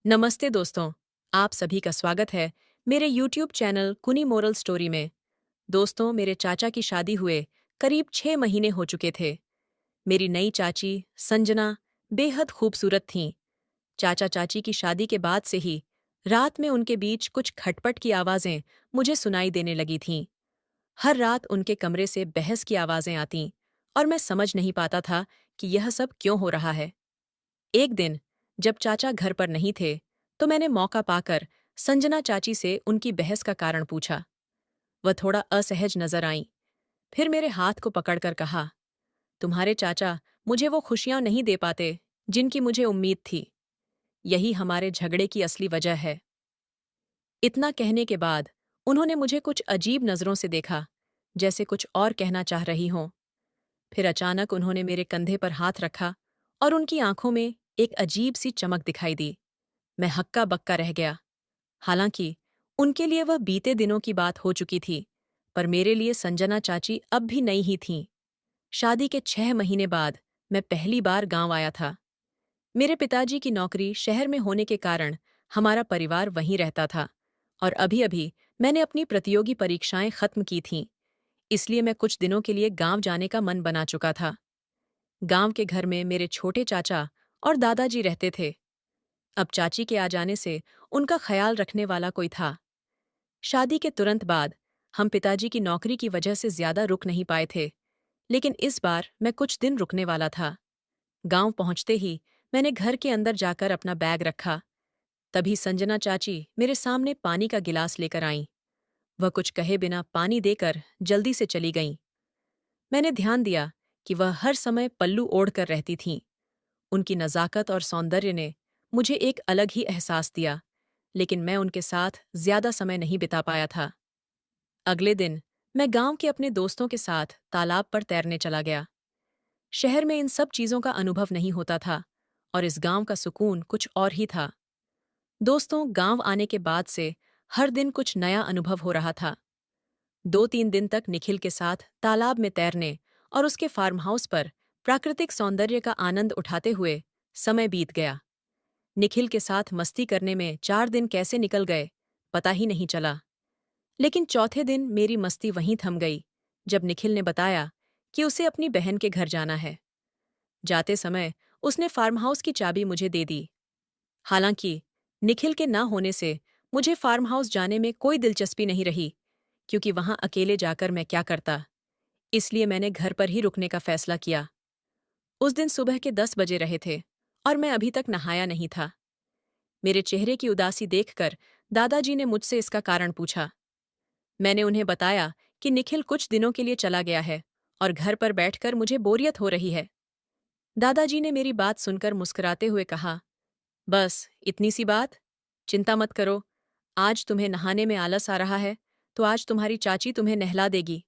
नमस्ते दोस्तों, आप सभी का स्वागत है मेरे YouTube चैनल कुनी मोरल स्टोरी में। दोस्तों, मेरे चाचा की शादी हुए करीब 6 महीने हो चुके थे। मेरी नई चाची संजना बेहद खूबसूरत थीं। चाचा चाची की शादी के बाद से ही रात में उनके बीच कुछ खटपट की आवाज़ें मुझे सुनाई देने लगी थीं। हर रात उनके कमरे से बहस की आवाज़ें आतीं और मैं समझ नहीं पाता था कि यह सब क्यों हो रहा है। एक दिन जब चाचा घर पर नहीं थे, तो मैंने मौका पाकर संजना चाची से उनकी बहस का कारण पूछा। वह थोड़ा असहज नजर आईं। फिर मेरे हाथ को पकड़कर कहा, तुम्हारे चाचा मुझे वो खुशियां नहीं दे पाते जिनकी मुझे उम्मीद थी। यही हमारे झगड़े की असली वजह है। इतना कहने के बाद उन्होंने मुझे कुछ अजीब नजरों से देखा, जैसे कुछ और कहना चाह रही हों। फिर अचानक उन्होंने मेरे कंधे पर हाथ रखा और उनकी आंखों में एक अजीब सी चमक दिखाई दी। मैं हक्का बक्का रह गया। हालांकि उनके लिए वह बीते दिनों की बात हो चुकी थी, पर मेरे लिए संजना चाची अब भी नई ही थीं। शादी के 6 महीने बाद मैं पहली बार गांव आया था। मेरे पिताजी की नौकरी शहर में होने के कारण हमारा परिवार वहीं रहता था और अभी-अभी मैंने अपनी प्रतियोगी परीक्षाएं खत्म की थीं, इसलिए मैं कुछ दिनों के लिए गांव जाने का मन बना चुका था। गांव के घर में मेरे छोटे चाचा और दादाजी रहते थे। अब चाची के आ जाने से उनका ख्याल रखने वाला कोई था। शादी के तुरंत बाद हम पिताजी की नौकरी की वजह से ज्यादा रुक नहीं पाए थे, लेकिन इस बार मैं कुछ दिन रुकने वाला था। गांव पहुंचते ही मैंने घर के अंदर जाकर अपना बैग रखा। तभी संजना चाची मेरे सामने पानी का गिलास लेकर आईं। वह कुछ कहे बिना पानी देकर जल्दी से चली गईं। मैंने ध्यान दिया कि वह हर समय पल्लू ओढ़कर रहती थीं। उनकी नज़ाकत और सौंदर्य ने मुझे एक अलग ही एहसास दिया, लेकिन मैं उनके साथ ज्यादा समय नहीं बिता पाया था। अगले दिन मैं गांव के अपने दोस्तों के साथ तालाब पर तैरने चला गया। शहर में इन सब चीजों का अनुभव नहीं होता था और इस गांव का सुकून कुछ और ही था। दोस्तों, गांव आने के बाद से हर दिन कुछ नया अनुभव हो रहा था। 2-3 दिन तक निखिल के साथ तालाब में तैरने और उसके फार्म हाउस पर प्राकृतिक सौंदर्य का आनंद उठाते हुए समय बीत गया। निखिल के साथ मस्ती करने में 4 दिन कैसे निकल गए, पता ही नहीं चला। लेकिन चौथे दिन मेरी मस्ती वहीं थम गई, जब निखिल ने बताया कि उसे अपनी बहन के घर जाना है। जाते समय उसने फार्म हाउस की चाबी मुझे दे दी। हालांकि निखिल के न होने से मुझे फार्म हाउस जाने में कोई दिलचस्पी नहीं रही, क्योंकि वहां अकेले जाकर मैं क्या करता। इसलिए मैंने घर पर ही रुकने का फैसला किया। उस दिन सुबह के 10 बजे रहे थे और मैं अभी तक नहाया नहीं था। मेरे चेहरे की उदासी देखकर दादाजी ने मुझसे इसका कारण पूछा। मैंने उन्हें बताया कि निखिल कुछ दिनों के लिए चला गया है और घर पर बैठकर मुझे बोरियत हो रही है। दादाजी ने मेरी बात सुनकर मुस्कुराते हुए कहा, बस इतनी सी बात? चिंता मत करो। आज तुम्हें नहाने में आलस आ रहा है, तो आज तुम्हारी चाची तुम्हें नहला देगी।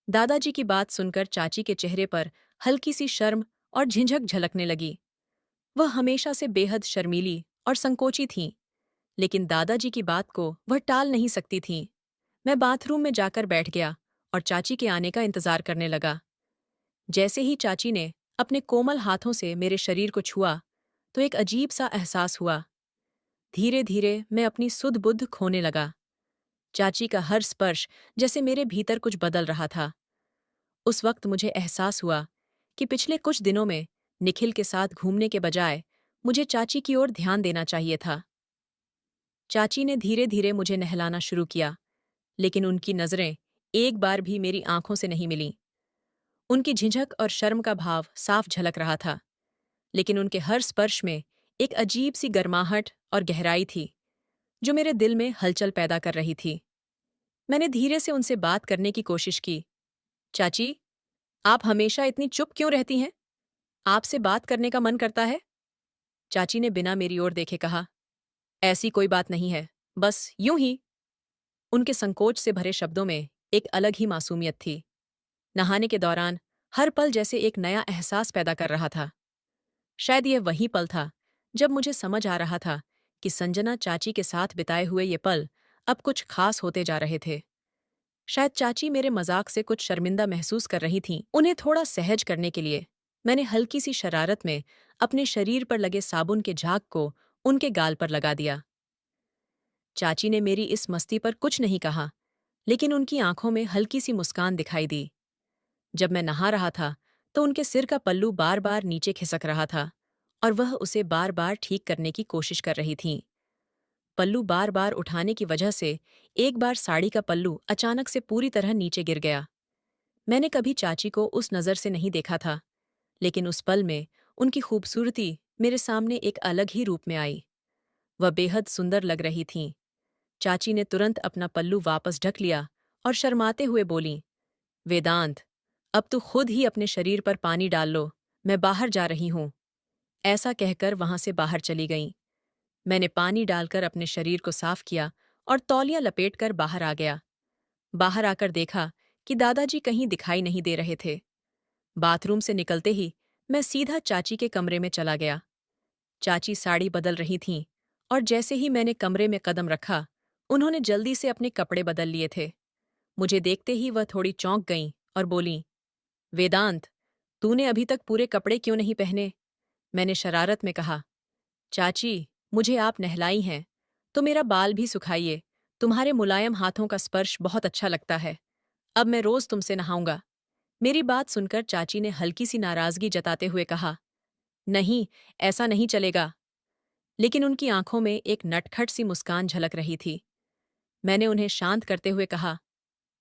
दादाजी की बात सुनकर चाची के चेहरे पर हल्की सी शर्म और झिझक झलकने लगी। वह हमेशा से बेहद शर्मीली और संकोची थीं, लेकिन दादाजी की बात को वह टाल नहीं सकती थीं। मैं बाथरूम में जाकर बैठ गया और चाची के आने का इंतजार करने लगा। जैसे ही चाची ने अपने कोमल हाथों से मेरे शरीर को छुआ, तो एक अजीब सा एहसास हुआ। धीरे धीरे मैं अपनी सुध बुद्ध खोने लगा। चाची का हर स्पर्श जैसे मेरे भीतर कुछ बदल रहा था। उस वक्त मुझे एहसास हुआ कि पिछले कुछ दिनों में निखिल के साथ घूमने के बजाय मुझे चाची की ओर ध्यान देना चाहिए था। चाची ने धीरे धीरे मुझे नहलाना शुरू किया, लेकिन उनकी नजरें एक बार भी मेरी आंखों से नहीं मिलीं। उनकी झिझक और शर्म का भाव साफ झलक रहा था, लेकिन उनके हर स्पर्श में एक अजीब सी गर्माहट और गहराई थी, जो मेरे दिल में हलचल पैदा कर रही थी। मैंने धीरे से उनसे बात करने की कोशिश की। चाची, आप हमेशा इतनी चुप क्यों रहती हैं? आपसे बात करने का मन करता है। चाची ने बिना मेरी ओर देखे कहा, ऐसी कोई बात नहीं है, बस यूं ही। उनके संकोच से भरे शब्दों में एक अलग ही मासूमियत थी। नहाने के दौरान हर पल जैसे एक नया एहसास पैदा कर रहा था। शायद यह वही पल था जब मुझे समझ आ रहा था कि संजना चाची के साथ बिताए हुए ये पल अब कुछ खास होते जा रहे थे। शायद चाची मेरे मजाक से कुछ शर्मिंदा महसूस कर रही थीं। उन्हें थोड़ा सहज करने के लिए मैंने हल्की सी शरारत में अपने शरीर पर लगे साबुन के झाग को उनके गाल पर लगा दिया। चाची ने मेरी इस मस्ती पर कुछ नहीं कहा, लेकिन उनकी आंखों में हल्की सी मुस्कान दिखाई दी। जब मैं नहा रहा था तो उनके सिर का पल्लू बार बार नीचे खिसक रहा था और वह उसे बार बार ठीक करने की कोशिश कर रही थीं। पल्लू बार बार उठाने की वजह से एक बार साड़ी का पल्लू अचानक से पूरी तरह नीचे गिर गया। मैंने कभी चाची को उस नज़र से नहीं देखा था, लेकिन उस पल में उनकी खूबसूरती मेरे सामने एक अलग ही रूप में आई। वह बेहद सुंदर लग रही थीं। चाची ने तुरंत अपना पल्लू वापस ढक लिया और शर्माते हुए बोलीं, वेदांत, अब तो खुद ही अपने शरीर पर पानी डाल लो, मैं बाहर जा रही हूं। ऐसा कहकर वहां से बाहर चली गईं। मैंने पानी डालकर अपने शरीर को साफ किया और तौलिया लपेटकर बाहर आ गया। बाहर आकर देखा कि दादाजी कहीं दिखाई नहीं दे रहे थे। बाथरूम से निकलते ही मैं सीधा चाची के कमरे में चला गया। चाची साड़ी बदल रही थीं और जैसे ही मैंने कमरे में कदम रखा, उन्होंने जल्दी से अपने कपड़े बदल लिए थे। मुझे देखते ही वह थोड़ी चौंक गईं और बोलीं, वेदांत, तूने अभी तक पूरे कपड़े क्यों नहीं पहने? मैंने शरारत में कहा, चाची, मुझे आप नहलाई हैं, तो मेरा बाल भी सुखाइए। तुम्हारे मुलायम हाथों का स्पर्श बहुत अच्छा लगता है। अब मैं रोज तुमसे नहाऊंगा। मेरी बात सुनकर चाची ने हल्की सी नाराजगी जताते हुए कहा, नहीं, ऐसा नहीं चलेगा। लेकिन उनकी आंखों में एक नटखट सी मुस्कान झलक रही थी। मैंने उन्हें शांत करते हुए कहा,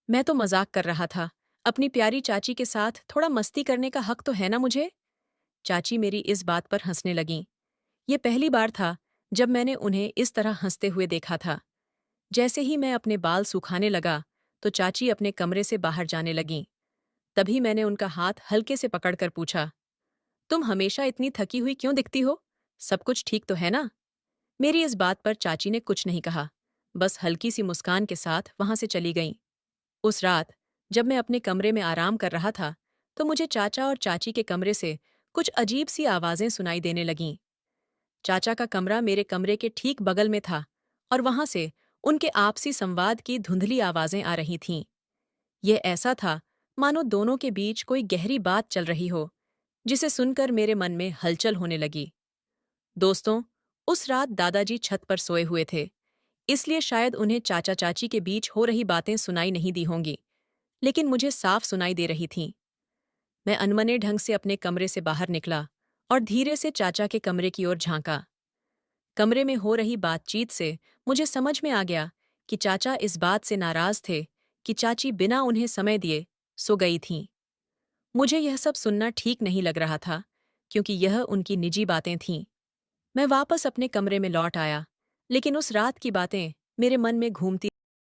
मैं तो मजाक कर रहा था। अपनी प्यारी चाची के साथ थोड़ा मस्ती करने का हक तो है ना मुझे? चाची मेरी इस बात पर हंसने लगीं। ये पहली बार था जब मैंने उन्हें इस तरह हंसते हुए देखा था। जैसे ही मैं अपने बाल सुखाने लगा, तो चाची अपने कमरे से बाहर जाने लगीं। तभी मैंने उनका हाथ हल्के से पकड़कर पूछा, तुम हमेशा इतनी थकी हुई क्यों दिखती हो? सब कुछ ठीक तो है ना? मेरी इस बात पर चाची ने कुछ नहीं कहा, बस हल्की सी मुस्कान के साथ वहां से चली गईं। उस रात जब मैं अपने कमरे में आराम कर रहा था, तो मुझे चाचा और चाची के कमरे से कुछ अजीब सी आवाजें सुनाई देने लगीं। चाचा का कमरा मेरे कमरे के ठीक बगल में था और वहां से उनके आपसी संवाद की धुंधली आवाजें आ रही थीं। यह ऐसा था मानो दोनों के बीच कोई गहरी बात चल रही हो, जिसे सुनकर मेरे मन में हलचल होने लगी। दोस्तों, उस रात दादाजी छत पर सोए हुए थे, इसलिए शायद उन्हें चाचा चाची के बीच हो रही बातें सुनाई नहीं दी होंगी, लेकिन मुझे साफ सुनाई दे रही थीं। मैं अनमने ढंग से अपने कमरे से बाहर निकला और धीरे से चाचा के कमरे की ओर झांका। कमरे में हो रही बातचीत से मुझे समझ में आ गया कि चाचा इस बात से नाराज थे कि चाची बिना उन्हें समय दिए सो गई थीं। मुझे यह सब सुनना ठीक नहीं लग रहा था, क्योंकि यह उनकी निजी बातें थीं। मैं वापस अपने कमरे में लौट आया, लेकिन उस रात की बातें मेरे मन में घूमती